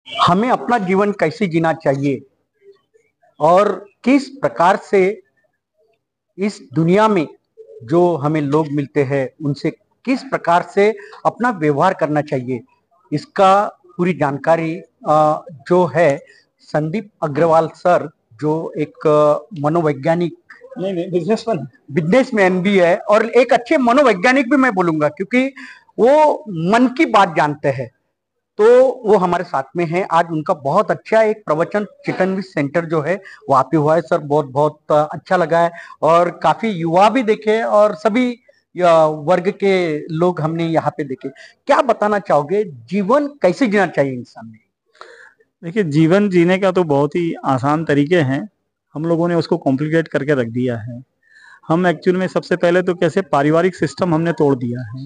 हमें अपना जीवन कैसे जीना चाहिए और किस प्रकार से इस दुनिया में जो हमें लोग मिलते हैं उनसे किस प्रकार से अपना व्यवहार करना चाहिए, इसका पूरी जानकारी जो है संदीप अग्रवाल सर, जो एक मनोवैज्ञानिक नहीं नहीं बिजनेसमैन भी है और एक अच्छे मनोवैज्ञानिक भी मैं बोलूंगा, क्योंकि वो मन की बात जानते हैं। तो वो हमारे साथ में है आज। उनका बहुत अच्छा एक प्रवचन चिकन सेंटर जो है वहां पे हुआ है सर, बहुत बहुत अच्छा लगा है। और काफी युवा भी देखे और सभी वर्ग के लोग हमने यहाँ पे देखे। क्या बताना चाहोगे, जीवन कैसे जीना चाहिए इंसान ने? देखिए, जीवन जीने का तो बहुत ही आसान तरीके हैं, हम लोगों ने उसको कॉम्प्लिकेट करके रख दिया है। हम एक्चुअल में सबसे पहले तो कैसे पारिवारिक सिस्टम हमने तोड़ दिया है।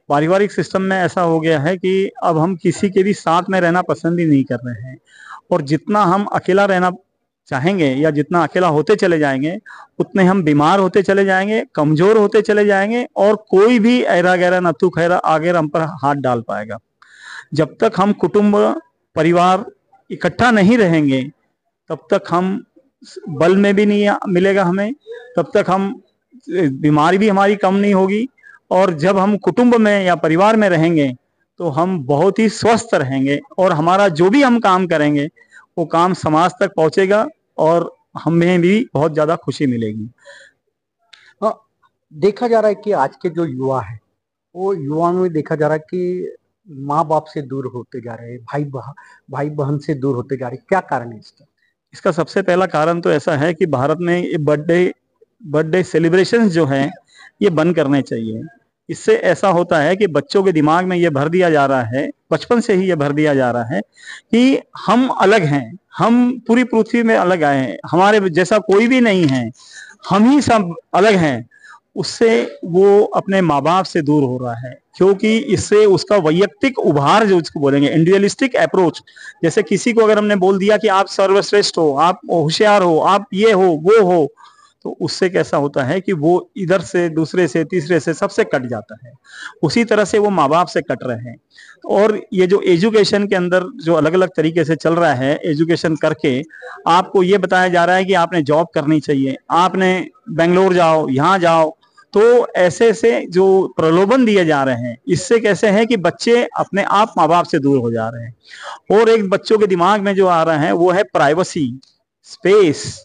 पारिवारिक सिस्टम में ऐसा हो गया है कि अब हम किसी के भी साथ में रहना पसंद ही नहीं कर रहे हैं, और जितना हम अकेला रहना चाहेंगे या जितना अकेला होते चले जाएंगे उतने हम बीमार होते चले जाएंगे, कमजोर होते चले जाएंगे, और कोई भी ऐरा गैरा नत्थु खैरा आगे हम पर हाथ डाल पाएगा। जब तक हम कुटुंब परिवार इकट्ठा नहीं रहेंगे तब तक हम बल में भी नहीं मिलेगा हमें, तब तक हम बीमारी भी हमारी कम नहीं होगी। और जब हम कुटुंब में या परिवार में रहेंगे तो हम बहुत ही स्वस्थ रहेंगे, और हमारा जो भी हम काम करेंगे वो काम समाज तक पहुंचेगा और हमें भी बहुत ज्यादा खुशी मिलेगी। हाँ, देखा जा रहा है कि आज के जो युवा है वो युवा में देखा जा रहा है कि माँ बाप से दूर होते जा रहे हैं, भाई बहन से दूर होते जा रहे हैं। क्या कारण है इसका? इसका सबसे पहला कारण तो ऐसा है कि भारत में ये बर्थडे बर्थडे सेलिब्रेशन जो है ये बंद करने चाहिए। इससे ऐसा होता है कि बच्चों के दिमाग में ये भर दिया जा रहा है, बचपन से ही ये भर दिया जा रहा है कि हम अलग हैं, हम पूरी पृथ्वी में अलग आए हैं, हमारे जैसा कोई भी नहीं है, हम ही सब अलग हैं। उससे वो अपने माँ बाप से दूर हो रहा है, क्योंकि इससे उसका वैयक्तिक उभार जो उसको बोलेंगे इंडिविजुअलिस्टिक अप्रोच, जैसे किसी को अगर हमने बोल दिया कि आप सर्वश्रेष्ठ हो, आप होशियार हो, आप ये हो वो हो, तो उससे कैसा होता है कि वो इधर से दूसरे से तीसरे से सबसे कट जाता है। उसी तरह से वो माँ बाप से कट रहे हैं। और ये जो एजुकेशन के अंदर जो अलग अलग तरीके से चल रहा है, एजुकेशन करके आपको ये बताया जा रहा है कि आपने जॉब करनी चाहिए, आपने बेंगलोर जाओ, यहाँ जाओ, तो ऐसे ऐसे जो प्रलोभन दिए जा रहे हैं, इससे कैसे है कि बच्चे अपने आप माँ बाप से दूर हो जा रहे हैं। और एक बच्चों के दिमाग में जो आ रहा है वो है privacy, space,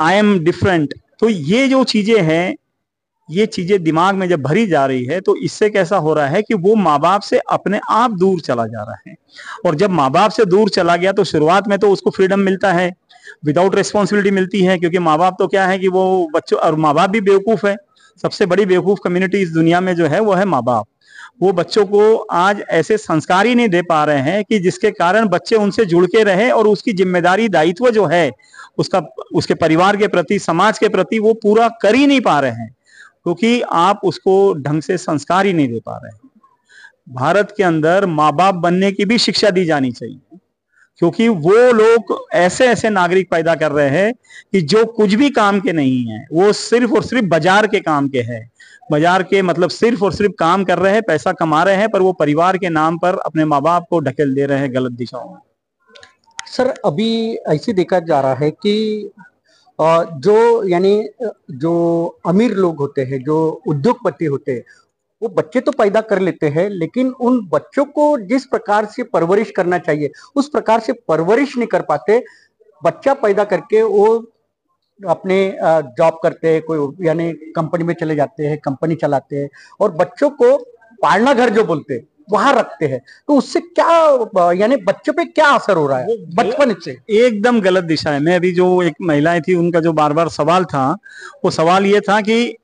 I am different. तो ये जो चीजें हैं, ये चीजें दिमाग में जब भरी जा रही है तो इससे कैसा हो रहा है कि वो माँ बाप से अपने आप दूर चला जा रहा है। और जब माँ बाप से दूर चला गया तो शुरुआत में तो उसको फ्रीडम मिलता है, विदाउट रिस्पॉन्सिबिलिटी मिलती है, क्योंकि माँ बाप तो क्या है कि वो बच्चों, और माँ बाप भी बेवकूफ है। सबसे बड़ी बेवकूफ कम्युनिटी इस दुनिया में जो है वो है माँ बाप। वो बच्चों को आज ऐसे संस्कार ही नहीं दे पा रहे हैं कि जिसके कारण बच्चे उनसे जुड़ के रहे, और उसकी जिम्मेदारी दायित्व जो है उसका, उसके परिवार के प्रति, समाज के प्रति वो पूरा कर ही नहीं पा रहे हैं, क्योंकि आप उसको ढंग से संस्कार ही नहीं दे पा रहे हैं। भारत के अंदर माँ बाप बनने की भी शिक्षा दी जानी चाहिए, क्योंकि वो लोग ऐसे ऐसे नागरिक पैदा कर रहे हैं कि जो कुछ भी काम के नहीं है, वो सिर्फ और सिर्फ बाजार के काम के हैं। बाजार के मतलब सिर्फ और सिर्फ काम कर रहे हैं, पैसा कमा रहे हैं, पर वो परिवार के नाम पर अपने माँ बाप को ढकेल दे रहे हैं गलत दिशाओं में। सर, अभी ऐसे देखा जा रहा है कि जो यानी जो अमीर लोग होते हैं, जो उद्योगपति होते हैं, वो बच्चे तो पैदा कर लेते हैं, लेकिन उन बच्चों को जिस प्रकार से परवरिश करना चाहिए उस प्रकार से परवरिश नहीं कर पाते। बच्चा पैदा करके वो अपने जॉब करते हैं, कोई यानी कंपनी में चले जाते हैं, कंपनी चलाते हैं, और बच्चों को पालना घर जो बोलते हैं वहां रखते हैं। तो उससे क्या यानी बच्चों पे क्या असर हो रहा है बचपन से? एकदम गलत दिशा है। मैं अभी जो एक महिलाएं थी उनका जो बार बार सवाल था, वो सवाल ये था कि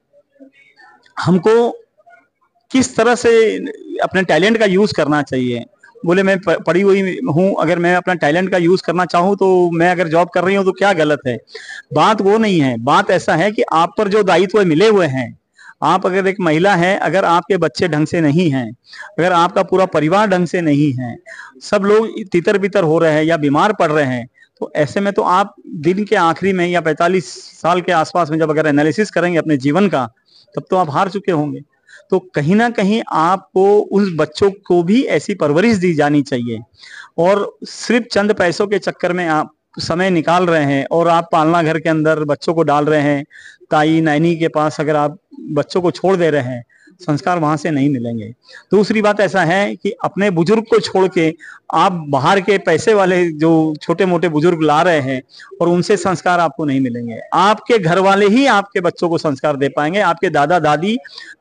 हमको किस तरह से अपने टैलेंट का यूज करना चाहिए। बोले मैं पढ़ी हुई हूँ, अगर मैं अपना टैलेंट का यूज करना चाहूँ तो मैं अगर जॉब कर रही हूँ तो क्या गलत है। बात वो नहीं है, बात ऐसा है कि आप पर जो दायित्व मिले हुए हैं, आप अगर एक महिला हैं, अगर आपके बच्चे ढंग से नहीं हैं, अगर आपका पूरा परिवार ढंग से नहीं है, सब लोग तितर बितर हो रहे हैं या बीमार पड़ रहे हैं, तो ऐसे में तो आप दिन के आखिरी में या 45 साल के आसपास में जब अगर एनालिसिस करेंगे अपने जीवन का, तब तो आप हार चुके होंगे। तो कहीं ना कहीं आपको उस बच्चों को भी ऐसी परवरिश दी जानी चाहिए। और सिर्फ चंद पैसों के चक्कर में आप समय निकाल रहे हैं और आप पालना घर के अंदर बच्चों को डाल रहे हैं, ताई नैनी के पास अगर आप बच्चों को छोड़ दे रहे हैं, संस्कार वहां से नहीं मिलेंगे। दूसरी बात ऐसा है कि अपने बुजुर्ग को छोड़ के आप बाहर के पैसे वाले जो छोटे मोटे बुजुर्ग ला रहे हैं और उनसे संस्कार आपको नहीं मिलेंगे। आपके घर वाले ही आपके बच्चों को संस्कार दे पाएंगे, आपके दादा दादी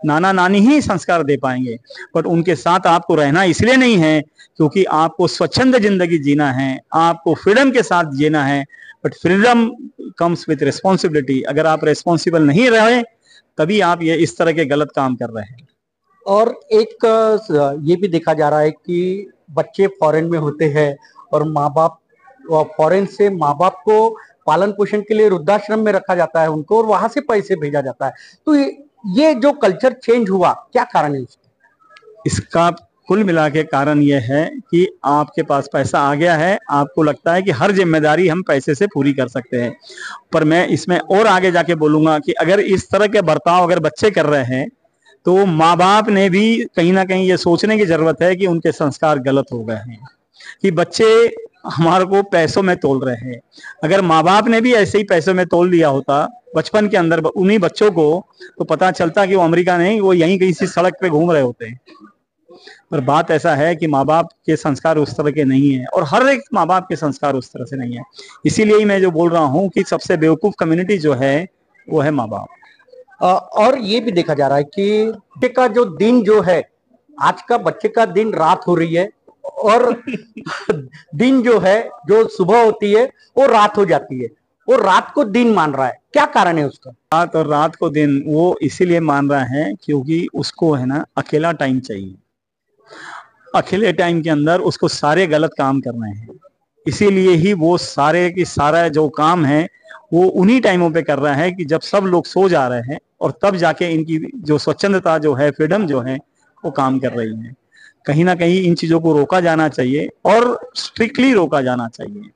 नाना नानी ही संस्कार दे पाएंगे। बट उनके साथ आपको रहना इसलिए नहीं है क्योंकि आपको स्वच्छंद जिंदगी जीना है, आपको फ्रीडम के साथ जीना है। But freedom comes with responsibility. अगर आप रिस्पॉन्सिबल नहीं रहे तभी आप ये इस तरह के गलत काम कर रहे हैं। और एक ये भी देखा जा रहा है कि बच्चे फॉरेन में होते हैं और माँ बाप फॉरेन से माँ बाप को पालन पोषण के लिए वृद्धाश्रम में रखा जाता है उनको, और वहां से पैसे भेजा जाता है। तो ये जो कल्चर चेंज हुआ, क्या कारण है इसका? कुल मिला के कारण यह है कि आपके पास पैसा आ गया है, आपको लगता है कि हर जिम्मेदारी हम पैसे से पूरी कर सकते हैं। पर मैं इसमें और आगे जाके बोलूंगा कि अगर इस तरह के बर्ताव अगर बच्चे कर रहे हैं तो माँ बाप ने भी कहीं ना कहीं ये सोचने की जरूरत है कि उनके संस्कार गलत हो गए हैं, कि बच्चे हमारे को पैसों में तोल रहे हैं। अगर माँ बाप ने भी ऐसे ही पैसों में तोल दिया होता बचपन के अंदर उन्हीं बच्चों को, तो पता चलता कि वो अमेरिका नहीं, वो यहीं कहीं सी सड़क पे घूम रहे होते हैं। पर बात ऐसा है कि माँ बाप के संस्कार उस तरह के नहीं है और हर एक माँ बाप के संस्कार उस तरह से नहीं है। इसीलिए मैं जो बोल रहा हूँ कि सबसे बेवकूफ कम्युनिटी जो है वो है माँ बाप। और ये भी देखा जा रहा है कि बच्चे का जो दिन जो है, आज का बच्चे का दिन रात हो रही है और दिन जो है जो सुबह होती है वो रात हो जाती है, वो रात को दिन मान रहा है। क्या कारण है उसका? रात और रात को दिन वो इसीलिए मान रहा है क्योंकि उसको है ना अकेला टाइम चाहिए। अकेले टाइम के अंदर उसको सारे गलत काम करने हैं, इसीलिए ही वो सारे की सारा जो काम है वो उन्हीं टाइमों पे कर रहा है कि जब सब लोग सो जा रहे हैं, और तब जाके इनकी जो स्वच्छंदता जो है, फ्रीडम जो है, वो काम कर रही है। कहीं ना कहीं इन चीजों को रोका जाना चाहिए और स्ट्रिक्टली रोका जाना चाहिए।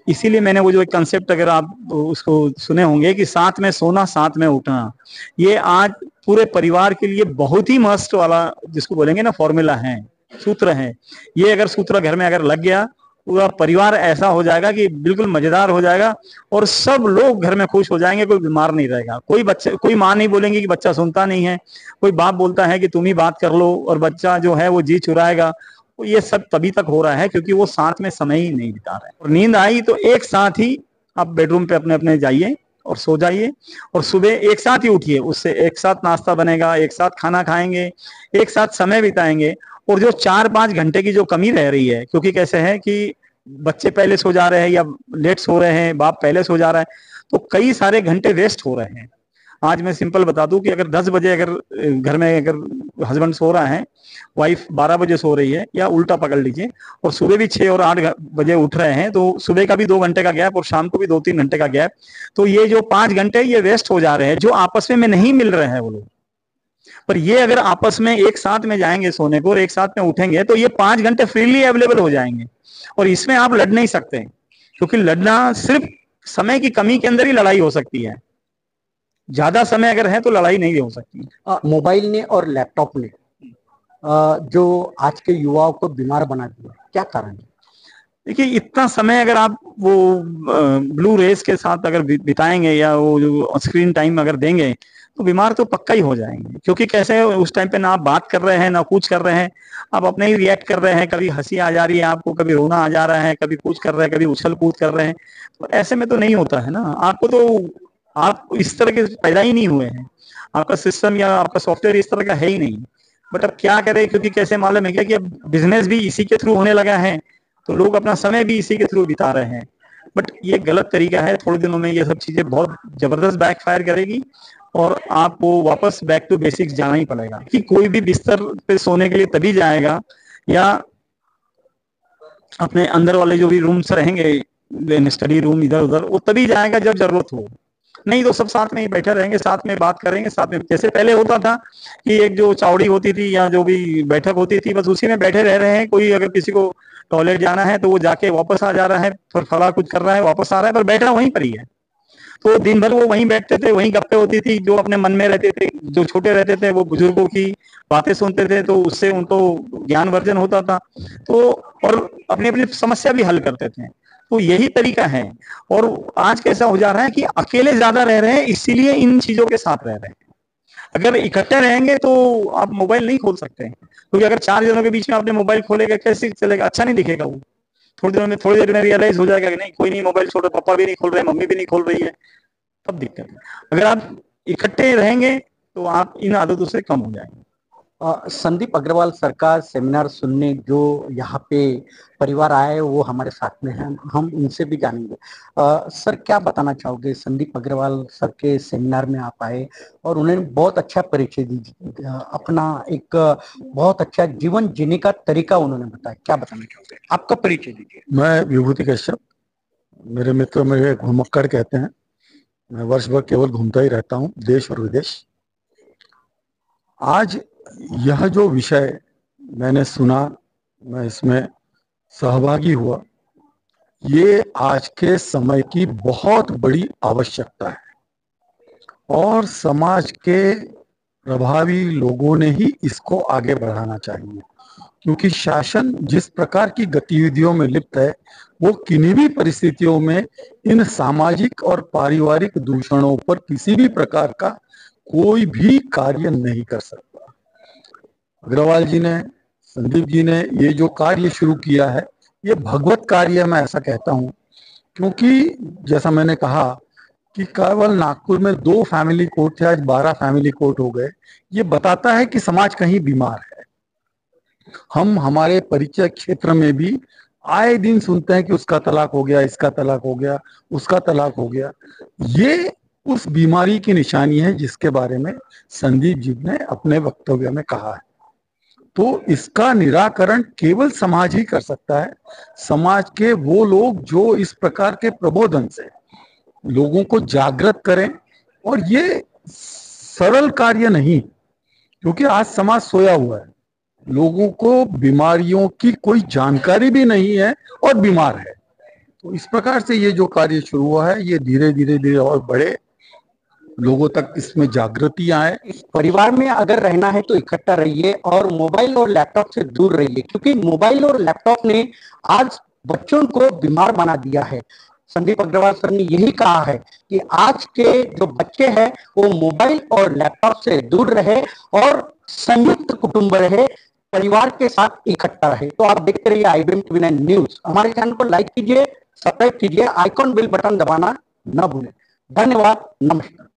इसीलिए मैंने वो जो एक कंसेप्ट अगर आप उसको सुने होंगे कि साथ में सोना साथ में उठना, ये आज पूरे परिवार के लिए बहुत ही मस्त वाला जिसको बोलेंगे ना फॉर्मूला है, सूत्र है। ये अगर सूत्र घर में अगर लग गया, पूरा परिवार ऐसा हो जाएगा कि बिल्कुल मजेदार हो जाएगा और सब लोग घर में खुश हो जाएंगे, कोई बीमार नहीं रहेगा। कोई माँ नहीं बोलेंगे कि बच्चा सुनता नहीं है, कोई बाप बोलता है कि तुम ही बात कर लो और बच्चा जो है वो जी चुराएगा। तो ये सब तभी तक हो रहा है क्योंकि वो साथ में समय ही नहीं बिता रहे। और नींद आई तो एक साथ ही आप बेडरूम पे अपने अपने जाइए और सो जाइए, और सुबह एक साथ ही उठिए। उससे एक साथ नाश्ता बनेगा, एक साथ खाना खाएंगे, एक साथ समय बिताएंगे। और जो 4-5 घंटे की जो कमी रह रही है, क्योंकि कैसे है कि बच्चे पहले सो जा रहे हैं या लेट सो रहे हैं, बाप पहले सो जा रहा है, तो कई सारे घंटे वेस्ट हो रहे हैं। आज मैं सिंपल बता दूं कि अगर 10 बजे अगर घर में अगर हस्बैंड सो रहा है, वाइफ 12 बजे सो रही है, या उल्टा पकड़ लीजिए, और सुबह भी 6 और 8 बजे उठ रहे हैं, तो सुबह का भी 2 घंटे का गैप और शाम को भी 2-3 घंटे का गैप, तो ये जो 5 घंटे ये वेस्ट हो जा रहे हैं, जो आपस में नहीं मिल रहे हैं वो लोग। पर ये अगर आपस में एक साथ में जाएंगे सोने को और एक साथ में उठेंगे तो ये 5 घंटे फ्रीली अवेलेबल हो जाएंगे। और इसमें आप लड़ नहीं सकते, क्योंकि लड़ना सिर्फ समय की कमी के अंदर ही लड़ाई हो सकती है। ज्यादा समय अगर है तो लड़ाई नहीं हो सकती। मोबाइल ने और लैपटॉप ने जो आज के युवाओं को बीमार बना दिया, क्या कारण है? देखिए, इतना समय अगर आप वो ब्लू रेस के साथ अगर बिताएंगे या वो जो स्क्रीन टाइम अगर देंगे तो बीमार तो पक्का ही हो जाएंगे। क्योंकि कैसे उस टाइम पे ना आप बात कर रहे हैं ना कुछ कर रहे हैं, आप अपने ही रिएक्ट कर रहे हैं। कभी हंसी आ जा रही है आपको, कभी रोना आ जा रहा है, कभी कुछ कर रहे हैं, कभी उछल कूद कर रहे हैं। तो ऐसे में तो नहीं होता है ना। आपको तो आप इस तरह के पैदा ही नहीं हुए हैं, आपका सिस्टम या आपका सॉफ्टवेयर इस तरह का है ही नहीं। बट अब क्या करें, क्योंकि कैसे मालूम है क्या कि अब बिजनेस भी इसी के थ्रू होने लगा है, तो लोग अपना समय भी इसी के थ्रू बिता रहे हैं। बट ये गलत तरीका है। थोड़े दिनों में ये सब चीजें बहुत जबरदस्त बैकफायर करेगी और आपको वापस बैक टू बेसिक्स जाना ही पड़ेगा। कि कोई भी बिस्तर पे सोने के लिए तभी जाएगा या अपने अंदर वाले जो भी रूम्स रहेंगे, स्टडी रूम इधर उधर, वो तभी जाएगा जब जरूरत हो। नहीं तो सब साथ में ही बैठे रहेंगे, साथ में बात करेंगे, साथ में। जैसे पहले होता था कि एक जो चावड़ी होती थी या जो भी बैठक होती थी, बस उसी में बैठे रह रहे हैं। कोई अगर किसी को टॉयलेट जाना है तो वो जाके वापस आ जा रहा है, फिर खड़ा कुछ कर रहा है, वापस आ रहा है, पर बैठा वहीं पर ही है। तो दिन भर वो वहीं बैठते थे, वहीं गप्पे होती थी, जो अपने मन में रहते थे, जो छोटे रहते थे वो बुजुर्गों की बातें सुनते थे, तो उससे उनको ज्ञानवर्धन होता था। तो और अपनी अपनी समस्या भी हल करते थे। तो यही तरीका है। और आज कैसा हो जा रहा है कि अकेले ज्यादा रह रहे हैं, इसीलिए इन चीजों के साथ रह रहे हैं। अगर इकट्ठे रहेंगे तो आप मोबाइल नहीं खोल सकते हैं, क्योंकि अगर 4 जनों के बीच में आपने मोबाइल खोलेगा, कैसे चलेगा? अच्छा नहीं दिखेगा वो। थोड़ी देर में रियलाइज हो जाएगा कि नहीं, कोई नहीं मोबाइल छोड़ रहा, पापा भी नहीं खोल रहे, मम्मी भी नहीं खोल रही है, तब दिक्कत है। अगर आप इकट्ठे रहेंगे तो आप इन आदतों से कम हो जाएंगे। संदीप अग्रवाल सर का सेमिनार सुनने जो यहाँ पे परिवार आए वो हमारे साथ में हैं, हम उनसे भी जानेंगे। सर क्या बताना चाहोगे? संदीप अग्रवाल सर के सेमिनार में आप आए और उन्होंने बहुत अच्छा परिचय दी, अपना एक बहुत अच्छा जीवन जीने का तरीका उन्होंने बताया, क्या बताना चाहोगे? आपका परिचय दीजिए। मैं विभूति कश्यप, मेरे मित्र मेरे घुमक्कड़ कहते हैं। मैं वर्ष भर केवल घूमता ही रहता हूँ, देश और विदेश। आज यह जो विषय मैंने सुना, मैं इसमें सहभागी हुआ, ये आज के समय की बहुत बड़ी आवश्यकता है और समाज के प्रभावी लोगों ने ही इसको आगे बढ़ाना चाहिए, क्योंकि शासन जिस प्रकार की गतिविधियों में लिप्त है वो किन्हीं भी परिस्थितियों में इन सामाजिक और पारिवारिक दूषणों पर किसी भी प्रकार का कोई भी कार्य नहीं कर सकता। अग्रवाल जी ने, संदीप जी ने ये जो कार्य शुरू किया है, ये भगवत कार्य मैं ऐसा कहता हूँ, क्योंकि जैसा मैंने कहा कि केवल नागपुर में 2 फैमिली कोर्ट थे, आज 12 फैमिली कोर्ट हो गए। ये बताता है कि समाज कहीं बीमार है। हम हमारे परिचय क्षेत्र में भी आए दिन सुनते हैं कि उसका तलाक हो गया, इसका तलाक हो गया, उसका तलाक हो गया। ये उस बीमारी की निशानी है जिसके बारे में संदीप जी ने अपने वक्तव्य में कहा है। तो इसका निराकरण केवल समाज ही कर सकता है। समाज के वो लोग जो इस प्रकार के प्रबोधन से लोगों को जागृत करें। और ये सरल कार्य नहीं, क्योंकि आज समाज सोया हुआ है, लोगों को बीमारियों की कोई जानकारी भी नहीं है और बीमार है। तो इस प्रकार से ये जो कार्य शुरू हुआ है, ये धीरे धीरे और बढ़े, लोगों तक इसमें जागृति आए। इस परिवार में अगर रहना है तो इकट्ठा रहिए और मोबाइल और लैपटॉप से दूर रहिए, क्योंकि मोबाइल और लैपटॉप ने आज बच्चों को बीमार बना दिया है। संदीप अग्रवाल सर ने यही कहा है कि आज के जो बच्चे हैं वो मोबाइल और लैपटॉप से दूर रहे और संयुक्त कुटुंब रहे, परिवार के साथ इकट्ठा रहे। तो आप देखते रहिए IBM TV9 न्यूज। हमारे चैनल को लाइक कीजिए, सब्सक्राइब कीजिए, आइकॉन बेल बटन दबाना न भूलें। धन्यवाद, नमस्कार।